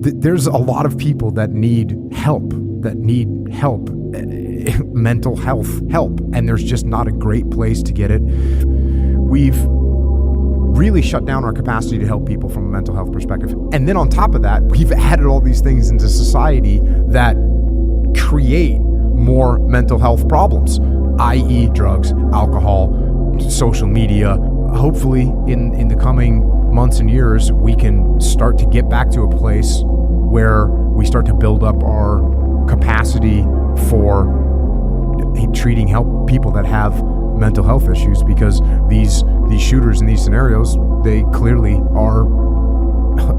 there's a lot of people that need help, mental health help, and there's just not a great place to get it. We've really shut down our capacity to help people from a mental health perspective. And then on top of that, we've added all these things into society that create more mental health problems, i.e. drugs, alcohol, social media. Hopefully in the coming months and years, we can start to get back to a place where we start to build up our capacity for treating people that have mental health issues, because these shooters in these scenarios, they clearly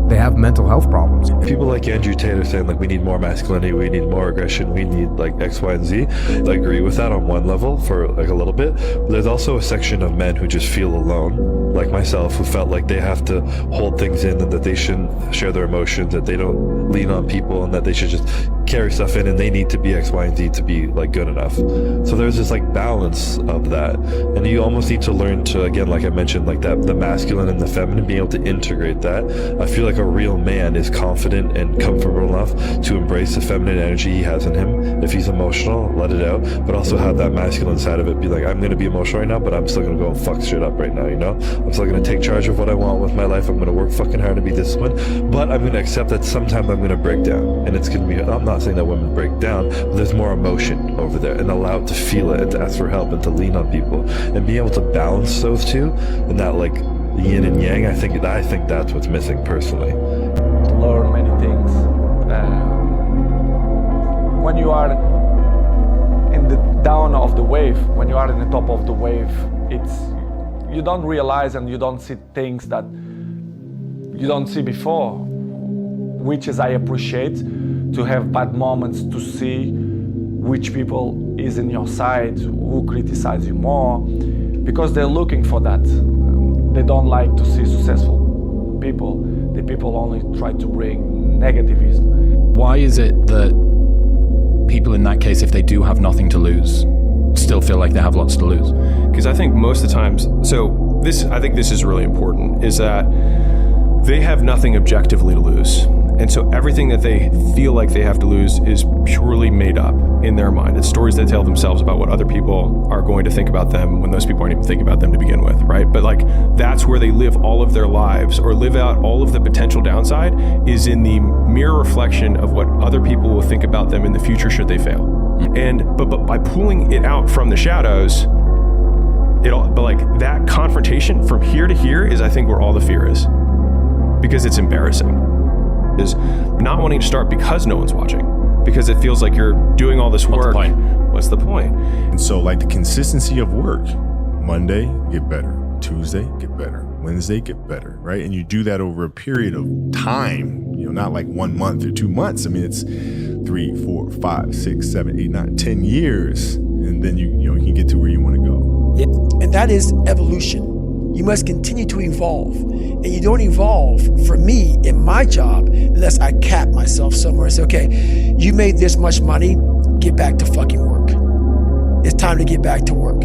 they have mental health problems. People like Andrew Tate are saying, like, we need more masculinity, we need more aggression, we need like X, Y, and Z. I agree with that on one level for like a little bit. But there's also a section of men who just feel alone, like myself, who felt like they have to hold things in and that they shouldn't share their emotions, that they don't lean on people, and that they should just carry stuff in, and they need to be X, Y, and Z to be like good enough. So there's this like balance of that, and you almost need to learn to, again, like I mentioned, like that, the masculine and the feminine, being able to integrate that. I feel like a real man is confident and comfortable enough to embrace the feminine energy he has in him. If he's emotional, let it out, but also have that masculine side of it. Be like, I'm going to be emotional right now, but I'm still going to go and fuck shit up right now, you know? I'm still going to take charge of what I want with my life. I'm going to work fucking hard to be disciplined, but I'm going to accept that sometimes I'm going to break down, and it's going to be, I'm not saying that women break down, but there's more emotion over there, and allow it to feel it and to ask for help and to lean on people and be able to balance those two, and that like yin and yang. I think that's what's missing personally. Learn many things. When you are in the down of the wave, when you are in the top of the wave, you don't realize and you don't see things that you don't see before, which is I appreciate, to have bad moments, to see which people is in your side, who criticize you more, because they're looking for that. They don't like to see successful people. The people only try to bring negativism. Why is it that people in that case, if they do have nothing to lose, still feel like they have lots to lose? Because I think most of the times, I think this is really important, is that they have nothing objectively to lose. And so everything that they feel like they have to lose is purely made up in their mind. It's stories they tell themselves about what other people are going to think about them when those people aren't even thinking about them to begin with, right? But like, that's where they live all of their lives, or live out all of the potential downside, is in the mere reflection of what other people will think about them in the future should they fail. But by pulling it out from the shadows, but like that confrontation from here to here is, I think, where all the fear is, because it's embarrassing. Is not wanting to start because no one's watching, because it feels like you're doing all this work. What's the point? And so, like, the consistency of work, Monday, get better. Tuesday, get better. Wednesday, get better, right? And you do that over a period of time, not like 1 month or 2 months. I mean, it's 3, 4, 5, 6, 7, 8, 9, 10 years. And then you can get to where you want to go. Yeah. And that is evolution. You must continue to evolve. And you don't evolve, for me, in my job, unless I cap myself somewhere and say, okay, you made this much money, get back to fucking work. It's time to get back to work.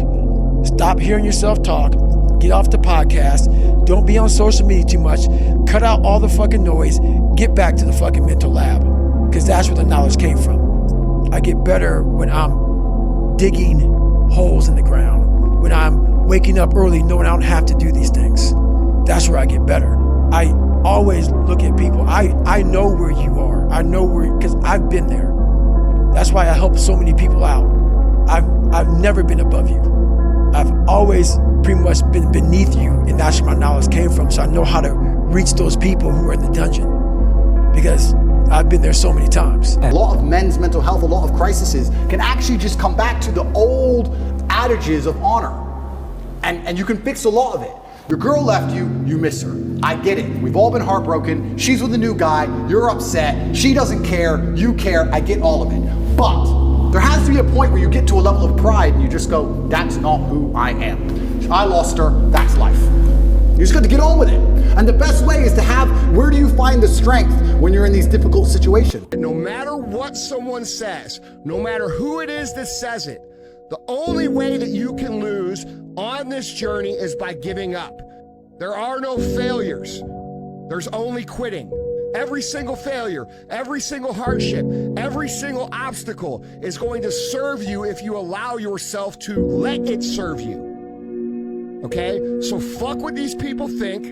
Stop hearing yourself talk. Get off the podcast. Don't be on social media too much. Cut out all the fucking noise. Get back to the fucking mental lab, because that's where the knowledge came from. I get better when I'm digging holes in the ground, when I'm waking up early knowing I don't have to do these things. That's where I get better. I always look at people. I know where you are. I know where, because I've been there. That's why I help so many people out. I've never been above you. I've always pretty much been beneath you, and that's where my knowledge came from. So I know how to reach those people who are in the dungeon, because I've been there so many times. A lot of men's mental health, a lot of crises can actually just come back to the old adages of honor. And you can fix a lot of it. Your girl left you, you miss her. I get it. We've all been heartbroken. She's with a new guy, you're upset. She doesn't care, you care. I get all of it. But there has to be a point where you get to a level of pride and you just go, that's not who I am. I lost her, that's life. You just got to get on with it. And the best way is to have, where do you find the strength when you're in these difficult situations? No matter what someone says, no matter who it is that says it, the only way that you can lose on this journey is by giving up. There are no failures. There's only quitting. Every single failure, every single hardship, every single obstacle is going to serve you if you allow yourself to let it serve you. Okay? So fuck what these people think.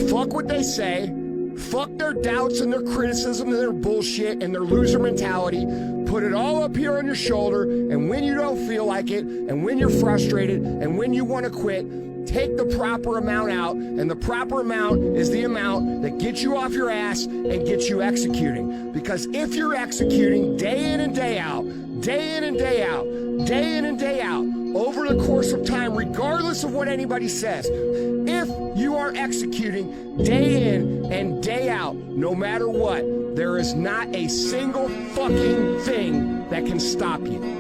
Fuck what they say. Fuck their doubts and their criticism and their bullshit and their loser mentality. Put it all up here on your shoulder, and when you don't feel like it, and when you're frustrated, and when you want to quit, take the proper amount out, and the proper amount is the amount that gets you off your ass and gets you executing. Because if you're executing day in and day out, day in and day out, day in and day out, over the course of time, regardless of what anybody says, if you are executing day in and day out, no matter what, there is not a single fucking thing that can stop you.